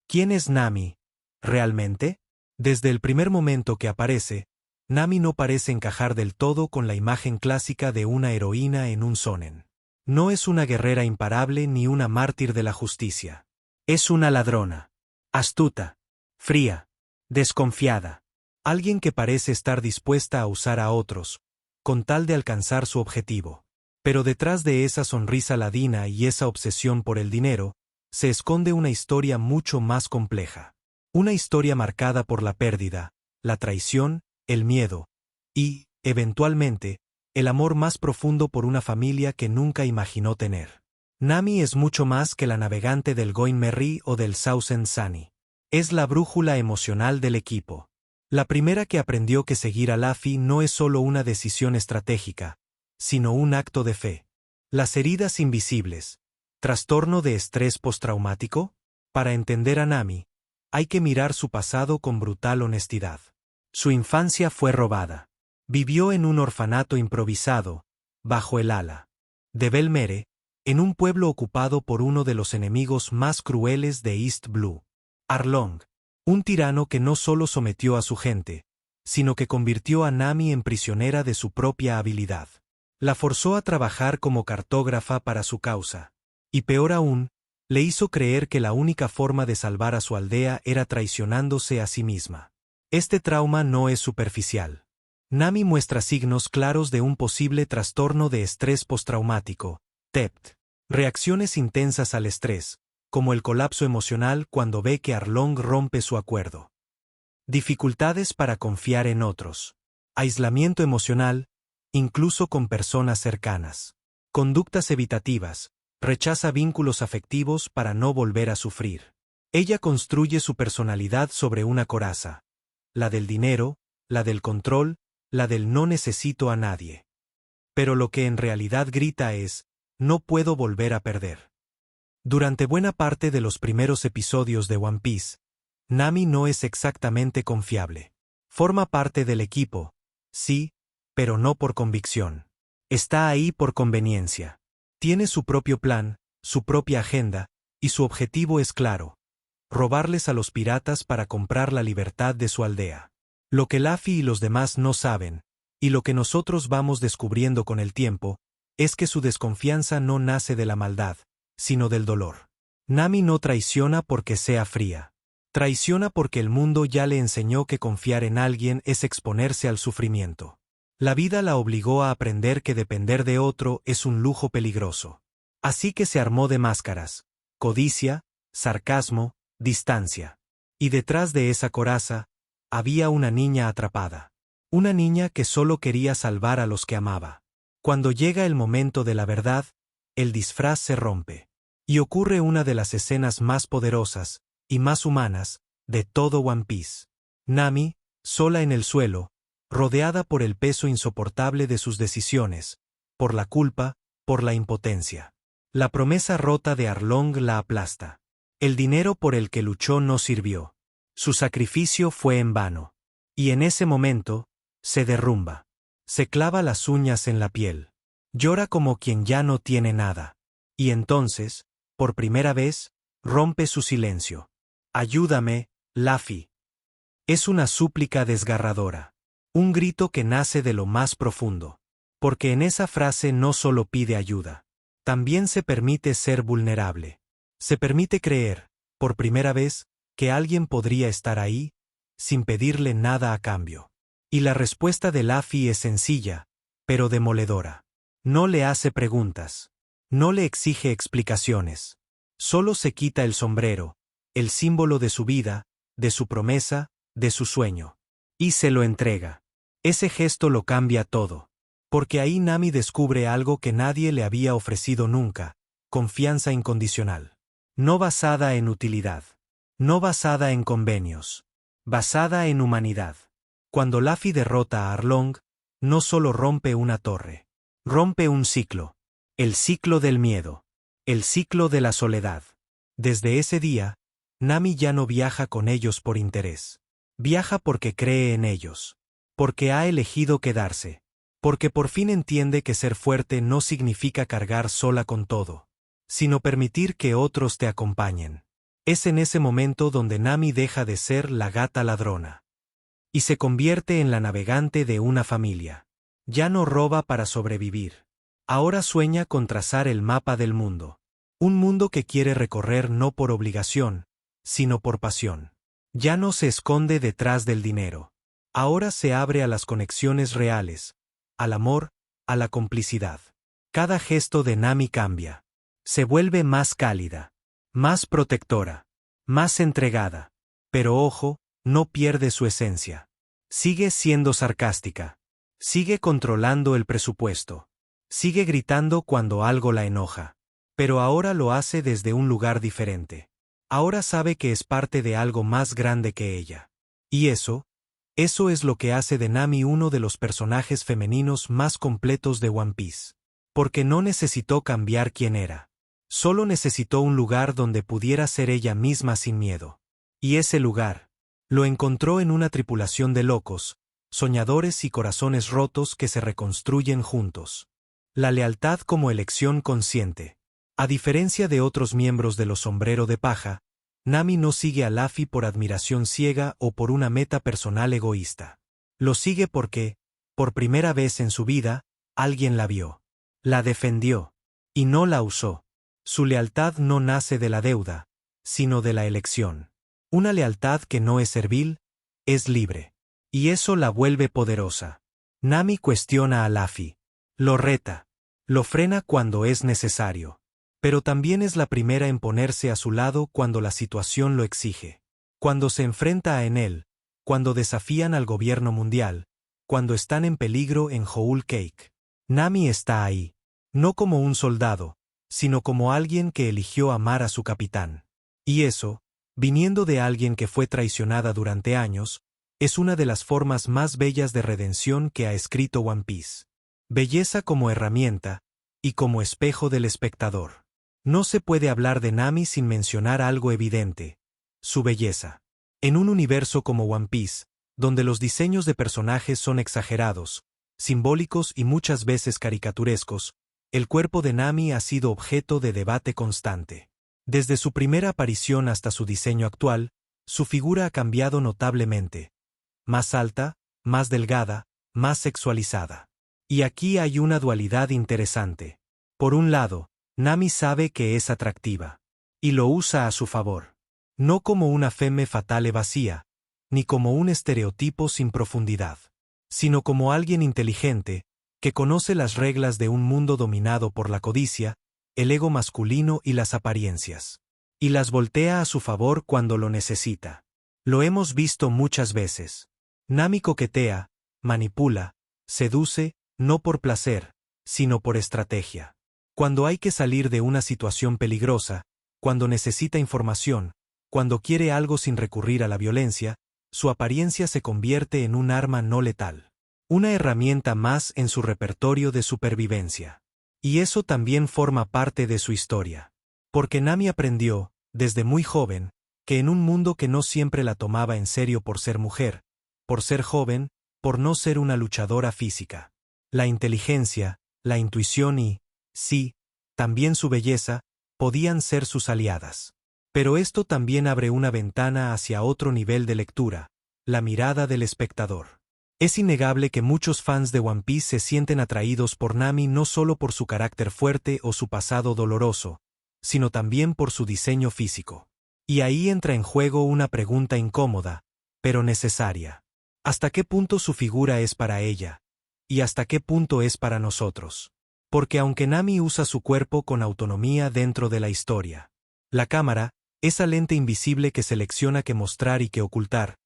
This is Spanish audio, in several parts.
¿Quién es Nami? ¿Realmente? Desde el primer momento que aparece, Nami no parece encajar del todo con la imagen clásica de una heroína en un shonen. No es una guerrera imparable ni una mártir de la justicia. Es una ladrona. Astuta. Fría. Desconfiada. Alguien que parece estar dispuesta a usar a otros, con tal de alcanzar su objetivo. Pero detrás de esa sonrisa ladina y esa obsesión por el dinero, se esconde una historia mucho más compleja. Una historia marcada por la pérdida, la traición, el miedo y, eventualmente, el amor más profundo por una familia que nunca imaginó tener. Nami es mucho más que la navegante del Going Merry o del Sausen Sunny. Es la brújula emocional del equipo. La primera que aprendió que seguir a Luffy no es solo una decisión estratégica, sino un acto de fe. Las heridas invisibles. ¿Trastorno de estrés postraumático? Para entender a Nami, hay que mirar su pasado con brutal honestidad. Su infancia fue robada. Vivió en un orfanato improvisado, bajo el ala de Belmere, en un pueblo ocupado por uno de los enemigos más crueles de East Blue. Arlong, un tirano que no solo sometió a su gente, sino que convirtió a Nami en prisionera de su propia habilidad. La forzó a trabajar como cartógrafa para su causa. Y peor aún, le hizo creer que la única forma de salvar a su aldea era traicionándose a sí misma. Este trauma no es superficial. Nami muestra signos claros de un posible trastorno de estrés postraumático, TEPT. Reacciones intensas al estrés, como el colapso emocional cuando ve que Arlong rompe su acuerdo. Dificultades para confiar en otros. Aislamiento emocional, incluso con personas cercanas. Conductas evitativas. Rechaza vínculos afectivos para no volver a sufrir. Ella construye su personalidad sobre una coraza. La del dinero, la del control, la del no necesito a nadie. Pero lo que en realidad grita es, no puedo volver a perder. Durante buena parte de los primeros episodios de One Piece, Nami no es exactamente confiable. Forma parte del equipo, sí, pero no por convicción. Está ahí por conveniencia. Tiene su propio plan, su propia agenda, y su objetivo es claro: robarles a los piratas para comprar la libertad de su aldea. Lo que Luffy y los demás no saben, y lo que nosotros vamos descubriendo con el tiempo, es que su desconfianza no nace de la maldad, sino del dolor. Nami no traiciona porque sea fría. Traiciona porque el mundo ya le enseñó que confiar en alguien es exponerse al sufrimiento. La vida la obligó a aprender que depender de otro es un lujo peligroso. Así que se armó de máscaras: codicia, sarcasmo, distancia. Y detrás de esa coraza, había una niña atrapada. Una niña que solo quería salvar a los que amaba. Cuando llega el momento de la verdad, el disfraz se rompe. Y ocurre una de las escenas más poderosas, y más humanas, de todo One Piece. Nami, sola en el suelo, rodeada por el peso insoportable de sus decisiones, por la culpa, por la impotencia. La promesa rota de Arlong la aplasta. El dinero por el que luchó no sirvió. Su sacrificio fue en vano. Y en ese momento, se derrumba. Se clava las uñas en la piel. Llora como quien ya no tiene nada. Y entonces, por primera vez, rompe su silencio. Ayúdame, Luffy. Es una súplica desgarradora. Un grito que nace de lo más profundo. Porque en esa frase no solo pide ayuda. También se permite ser vulnerable. Se permite creer, por primera vez, que alguien podría estar ahí, sin pedirle nada a cambio. Y la respuesta de Luffy es sencilla, pero demoledora. No le hace preguntas. No le exige explicaciones. Solo se quita el sombrero, el símbolo de su vida, de su promesa, de su sueño. Y se lo entrega. Ese gesto lo cambia todo. Porque ahí Nami descubre algo que nadie le había ofrecido nunca: confianza incondicional. No basada en utilidad. No basada en convenios. Basada en humanidad. Cuando Luffy derrota a Arlong, no solo rompe una torre. Rompe un ciclo. El ciclo del miedo. El ciclo de la soledad. Desde ese día, Nami ya no viaja con ellos por interés. Viaja porque cree en ellos. Porque ha elegido quedarse. Porque por fin entiende que ser fuerte no significa cargar sola con todo, sino permitir que otros te acompañen. Es en ese momento donde Nami deja de ser la gata ladrona. Y se convierte en la navegante de una familia. Ya no roba para sobrevivir. Ahora sueña con trazar el mapa del mundo. Un mundo que quiere recorrer no por obligación, sino por pasión. Ya no se esconde detrás del dinero. Ahora se abre a las conexiones reales, al amor, a la complicidad. Cada gesto de Nami cambia. Se vuelve más cálida, más protectora, más entregada. Pero ojo, no pierde su esencia. Sigue siendo sarcástica. Sigue controlando el presupuesto. Sigue gritando cuando algo la enoja. Pero ahora lo hace desde un lugar diferente. Ahora sabe que es parte de algo más grande que ella. Y eso es lo que hace de Nami uno de los personajes femeninos más completos de One Piece. Porque no necesitó cambiar quién era. Solo necesitó un lugar donde pudiera ser ella misma sin miedo. Y ese lugar lo encontró en una tripulación de locos, soñadores y corazones rotos que se reconstruyen juntos. La lealtad como elección consciente. A diferencia de otros miembros de los Sombrero de Paja, Nami no sigue a Luffy por admiración ciega o por una meta personal egoísta. Lo sigue porque, por primera vez en su vida, alguien la vio. La defendió. Y no la usó. Su lealtad no nace de la deuda, sino de la elección. Una lealtad que no es servil, es libre. Y eso la vuelve poderosa. Nami cuestiona a Luffy. Lo reta. Lo frena cuando es necesario. Pero también es la primera en ponerse a su lado cuando la situación lo exige. Cuando se enfrenta a Enel, cuando desafían al gobierno mundial, cuando están en peligro en Whole Cake. Nami está ahí. No como un soldado, sino como alguien que eligió amar a su capitán. Y eso, viniendo de alguien que fue traicionada durante años, es una de las formas más bellas de redención que ha escrito One Piece. Belleza como herramienta, y como espejo del espectador. No se puede hablar de Nami sin mencionar algo evidente: su belleza. En un universo como One Piece, donde los diseños de personajes son exagerados, simbólicos y muchas veces caricaturescos, el cuerpo de Nami ha sido objeto de debate constante. Desde su primera aparición hasta su diseño actual, su figura ha cambiado notablemente. Más alta, más delgada, más sexualizada. Y aquí hay una dualidad interesante. Por un lado, Nami sabe que es atractiva. Y lo usa a su favor. No como una femme fatale vacía, ni como un estereotipo sin profundidad, sino como alguien inteligente, que conoce las reglas de un mundo dominado por la codicia, el ego masculino y las apariencias. Y las voltea a su favor cuando lo necesita. Lo hemos visto muchas veces. Nami coquetea, manipula, seduce, no por placer, sino por estrategia. Cuando hay que salir de una situación peligrosa, cuando necesita información, cuando quiere algo sin recurrir a la violencia, su apariencia se convierte en un arma no letal. Una herramienta más en su repertorio de supervivencia. Y eso también forma parte de su historia. Porque Nami aprendió, desde muy joven, que en un mundo que no siempre la tomaba en serio por ser mujer, por ser joven, por no ser una luchadora física, la inteligencia, la intuición y, sí, también su belleza, podían ser sus aliadas. Pero esto también abre una ventana hacia otro nivel de lectura, la mirada del espectador. Es innegable que muchos fans de One Piece se sienten atraídos por Nami no solo por su carácter fuerte o su pasado doloroso, sino también por su diseño físico. Y ahí entra en juego una pregunta incómoda, pero necesaria. ¿Hasta qué punto su figura es para ella? ¿Y hasta qué punto es para nosotros? Porque aunque Nami usa su cuerpo con autonomía dentro de la historia, la cámara, esa lente invisible que selecciona qué mostrar y qué ocultar,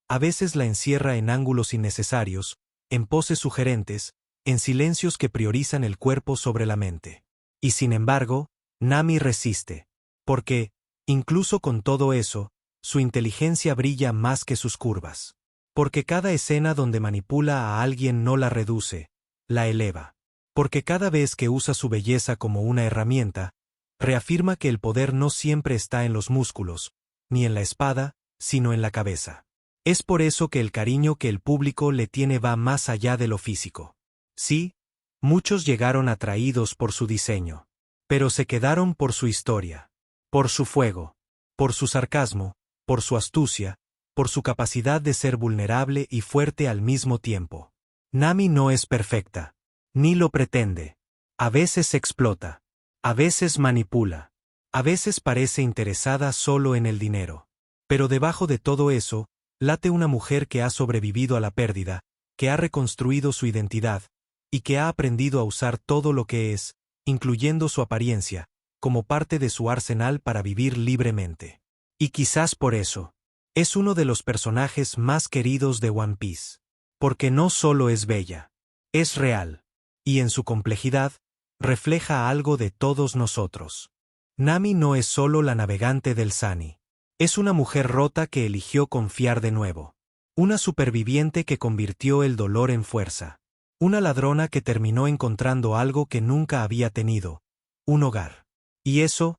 a veces la encierra en ángulos innecesarios, en poses sugerentes, en silencios que priorizan el cuerpo sobre la mente. Y sin embargo, Nami resiste. Porque, incluso con todo eso, su inteligencia brilla más que sus curvas. Porque cada escena donde manipula a alguien no la reduce, la eleva. Porque cada vez que usa su belleza como una herramienta, reafirma que el poder no siempre está en los músculos, ni en la espada, sino en la cabeza. Es por eso que el cariño que el público le tiene va más allá de lo físico. Sí, muchos llegaron atraídos por su diseño, pero se quedaron por su historia, por su fuego, Por su sarcasmo, por su astucia, por su capacidad de ser vulnerable y fuerte al mismo tiempo. Nami no es perfecta. Ni lo pretende. A veces explota. A veces manipula. A veces parece interesada solo en el dinero. Pero debajo de todo eso, late una mujer que ha sobrevivido a la pérdida, que ha reconstruido su identidad, y que ha aprendido a usar todo lo que es, incluyendo su apariencia, como parte de su arsenal para vivir libremente. Y quizás por eso, es uno de los personajes más queridos de One Piece. Porque no solo es bella, es real, y en su complejidad, refleja algo de todos nosotros. Nami no es solo la navegante del Sunny. Es una mujer rota que eligió confiar de nuevo. Una superviviente que convirtió el dolor en fuerza. Una ladrona que terminó encontrando algo que nunca había tenido, un hogar. Y eso,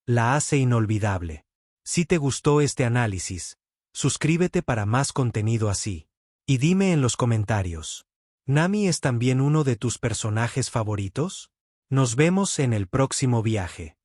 la hace inolvidable. Si te gustó este análisis, suscríbete para más contenido así. Y dime en los comentarios, ¿Nami es también uno de tus personajes favoritos? Nos vemos en el próximo viaje.